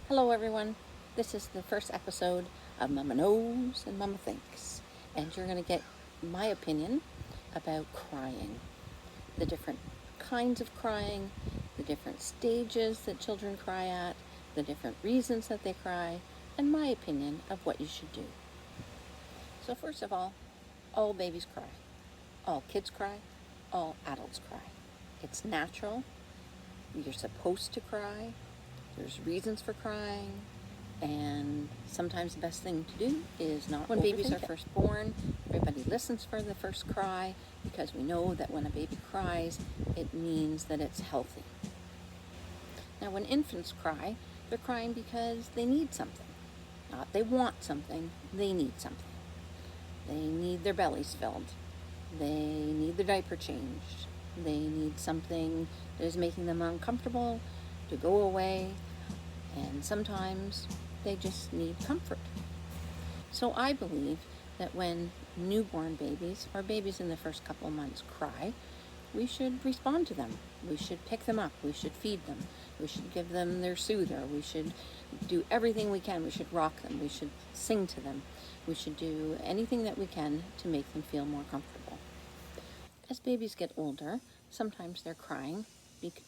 Hello everyone, this is the first episode of Mama Knows and Mama Thinks, and you're going to get my opinion about crying, the different kinds of crying, the different stages that children cry at, the different reasons that they cry, and my opinion of what you should do. So first of all babies cry, all kids cry, all adults cry. It's natural, you're supposed to cry, there's reasons for crying, and sometimes the best thing to do is not when babies are first born. Everybody listens for the first cry because we know that when a baby cries, it means that it's healthy. Now, when infants cry, they're crying because they need something. Not they want something, they need something. They need their bellies filled. They need their diaper changed. They need something that is making them uncomfortable to go away, and sometimes they just need comfort. So I believe that when newborn babies or babies in the first couple of months cry, we should respond to them. We should pick them up. We should feed them. We should give them their soother. We should do everything we can. We should rock them. We should sing to them. We should do anything that we can to make them feel more comfortable. As babies get older, sometimes they're crying,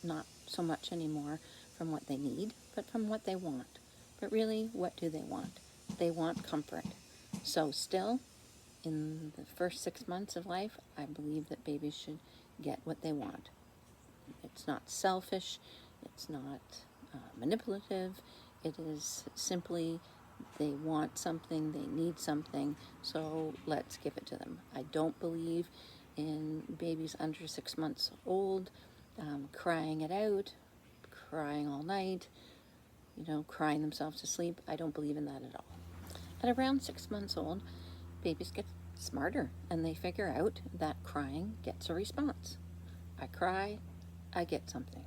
not so much anymore from what they need, but from what they want. But really, what do they want? They want comfort. So still, in the first 6 months of life, I believe that babies should get what they want. It's not selfish, it's not manipulative, it is simply they want something, they need something, so let's give it to them. I don't believe in babies under 6 months old crying it out, crying all night, crying themselves to sleep. I don't believe in that at all. At around 6 months old, babies get smarter and they figure out that crying gets a response. I cry, I get something.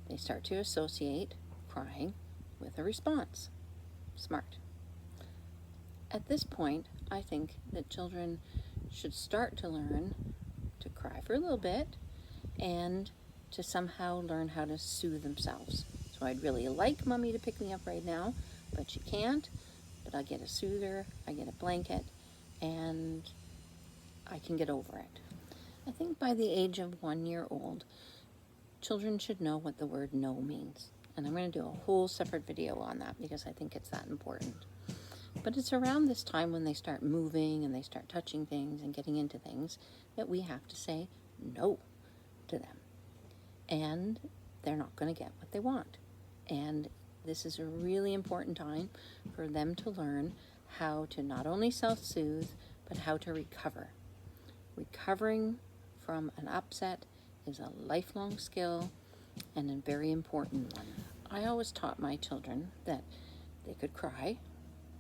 They start to associate crying with a response. Smart. At this point, I think that children should start to learn to cry for a little bit and to somehow learn how to soothe themselves. So I'd really like Mommy to pick me up right now, but she can't. But I get a soother, I get a blanket, and I can get over it. I think by the age of 1 year old, children should know what the word no means. And I'm going to do a whole separate video on that because I think it's that important. But it's around this time when they start moving and they start touching things and getting into things that we have to say no to them. And they're not going to get what they want. And this is a really important time for them to learn how to not only self-soothe, but how to recover. Recovering from an upset is a lifelong skill and a very important one. I always taught my children that they could cry.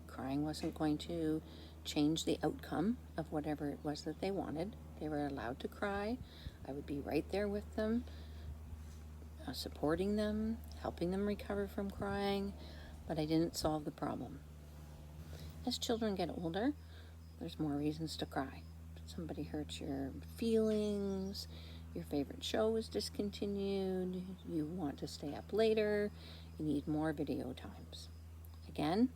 Crying wasn't going to change the outcome of whatever it was that they wanted. They were allowed to cry. I would be right there with them, supporting them, helping them recover from crying, but I didn't solve the problem. As children get older, there's more reasons to cry. Somebody hurts your feelings, your favorite show is discontinued, you want to stay up later, you need more video times. Again,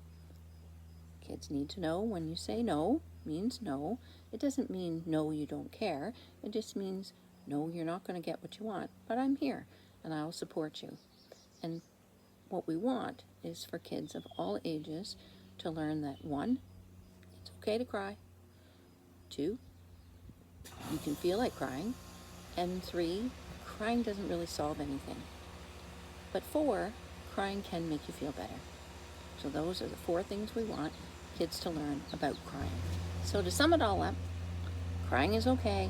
kids need to know when you say no means no. It doesn't mean no, you don't care. It just means no, you're not going to get what you want, but I'm here and I'll support you. And what we want is for kids of all ages to learn that 1, it's okay to cry. 2, you can feel like crying. And 3, crying doesn't really solve anything. But 4, crying can make you feel better. So those are the 4 things we want kids to learn about crying. So to sum it all up, crying is okay.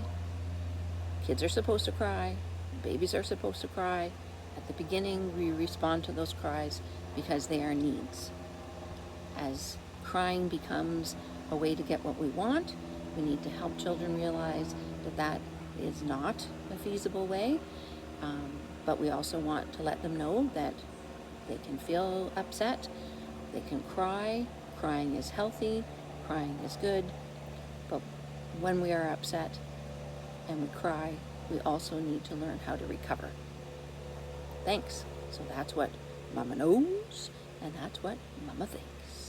Kids are supposed to cry. Babies are supposed to cry. At the beginning, we respond to those cries because they are needs. As crying becomes a way to get what we want, we need to help children realize that that is not a feasible way. But we also want to let them know that they can feel upset, they can cry. Crying is healthy, crying is good. But when we are upset and we cry, we also need to learn how to recover. Thanks. So that's what Mama knows And that's what Mama thinks.